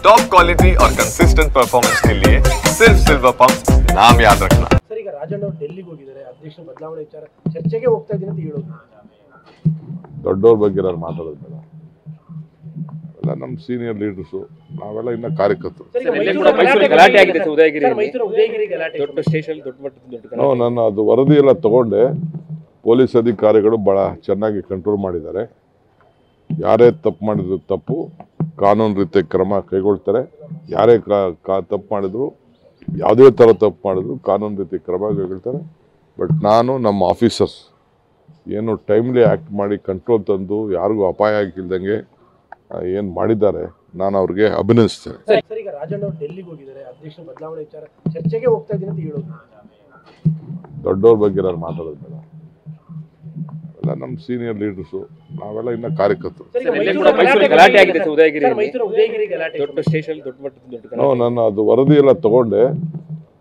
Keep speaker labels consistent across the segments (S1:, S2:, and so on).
S1: Top quality और consistent performance के लिए सिर्फ सिल्वर पंप नाम याद रखना।
S2: सर ಈಗ ರಾಜಣ್ಣ ಅವರು ಡೆಲ್ಲಿಗೆ ಹೋಗಿದ್ದಾರೆ ಅಧ್ಯಕ್ಷ ಬದಲಾವಣೆ ವಿಚಾರ ಚರ್ಚೆಗೆ ಹೋಗ್ತಾ ಇದ್ದೀನಿ ಅಂತ ಹೇಳೋದು
S3: ದೊಡ್ಡವ್ರ ಬಗ್ಗೆ ನಾನು ಮಾತಾಡೋದು ಬೇಡ ಎಲ್ಲ ನಮ್ಮ ಸೀನಿಯರ್ ಲೀಡರ್ಸು ನಾವೆಲ್ಲ ಇನ್ನ ಕಾರ್ಯಕರ್ತರು
S4: ಗಲಾಟೆ ಆಗಿದೆ ಉದಯಗಿರಿ
S2: ಉದಯಗಿರಿ ಗಲಾಟೆ
S4: ದೊಡ್ಡ ಸ್ಟೇಷನ್ ದೊಡ್ಡ ಮಟ್ಟದ
S3: ನಾನು ಅದು ವರದಿ ಎಲ್ಲ ತಗೊಂಡೆ ಪೊಲೀಸ್ ಅಧಿಕಾರಿಗಳು ಭಾಳ ಚೆನ್ನಾಗಿ ಕಂಟ್ರೋಲ್ ಮಾಡಿದ್ದಾರೆ ಯಾರೇ ತಪ್ಪು ಮಾಡಿದ್ರು ತಪ್ಪು ಕಾನೂನು ರೀತಿಯ ಕ್ರಮ ಕೈಗೊಳ್ತಾರೆ ಯಾರೇ ತಪ್ಪು ಮಾಡಿದ್ರು ಯಾವುದೇ ಥರ ತಪ್ಪು ಮಾಡಿದ್ರು ಕಾನೂನು ರೀತಿ ಕ್ರಮ ಕೈಗೊಳ್ತಾರೆ ಬಟ್ ನಾನು ನಮ್ಮ ಆಫೀಸರ್ಸ್ ಏನು ಟೈಮ್ಲಿ ಆ್ಯಕ್ಟ್ ಮಾಡಿ ಕಂಟ್ರೋಲ್ ತಂದು ಯಾರಿಗೂ ಅಪಾಯ ಆಗಿಲ್ದಂಗೆ ಏನು ಮಾಡಿದ್ದಾರೆ ನಾನು ಅವ್ರಿಗೆ ಅಭಿನಂದಿಸ್ತೇನೆ
S2: ಸರ್ ಈಗ ರಾಜಣ್ಣ ಅವರು ಡೆಲ್ಲಿಗೆ ಹೋಗಿದ್ದಾರೆ ಅಧ್ಯಕ್ಷ ಬದಲಾವಣೆ ವಿಚಾರ ಚರ್ಚೆಗೆ ಹೋಗ್ತಾ ಇದ್ದೀನಿ ಅಂತ ಹೇಳೋದು
S3: ದೊಡ್ಡವ್ರ ಬಗ್ಗೆ ನಾನು ಮಾತಾಡೋದು ಬೇಡ ಎಲ್ಲ ನಮ್ಮ ಸೀನಿಯರ್ ಲೀಡರ್ಸು ನಾವೆಲ್ಲ ಇನ್ನ ಕಾರ್ಯಕರ್ತರು
S4: ಗಲಾಟೆ ಆಗಿದೆ ಉದಯಗಿರಿ
S2: ಉದಯಗಿರಿ ಗಲಾಟೆ
S4: ದೊಡ್ಡ ಸ್ಟೇಷನ್ ದೊಡ್ಡ ಮಟ್ಟದ
S3: ನಾನು ಅದು ವರದಿ ಎಲ್ಲ ತಗೊಂಡೆ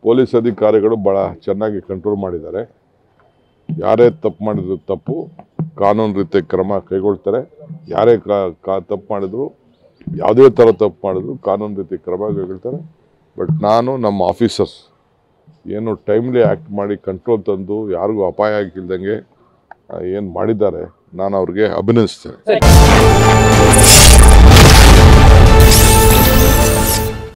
S3: ಪೊಲೀಸ್ ಅಧಿಕಾರಿಗಳು ಭಾಳ ಚೆನ್ನಾಗಿ ಕಂಟ್ರೋಲ್ ಮಾಡಿದ್ದಾರೆ ಯಾರೇ ತಪ್ಪು ಮಾಡಿದ್ರು ತಪ್ಪು ಕಾನೂನು ರೀತಿಯ ಕ್ರಮ ಕೈಗೊಳ್ತಾರೆ ಯಾರೇ ತಪ್ಪು ಮಾಡಿದ್ರು ಯಾವುದೇ ಥರ ತಪ್ಪು ಮಾಡಿದ್ರು ಕಾನೂನು ರೀತಿ ಕ್ರಮ ಕೈಗೊಳ್ತಾರೆ ಬಟ್ ನಾನು ನಮ್ಮ ಆಫೀಸರ್ಸ್ ಏನು ಟೈಮ್ಲಿ ಆ್ಯಕ್ಟ್ ಮಾಡಿ ಕಂಟ್ರೋಲ್ ತಂದು ಯಾರಿಗೂ ಅಪಾಯ ಆಗಿಲ್ದಂಗೆ ಏನು ಮಾಡಿದ್ದಾರೆ ನಾನು ಅವ್ರಿಗೆ ಅಭಿನಂದಿಸ್ತೇನೆ.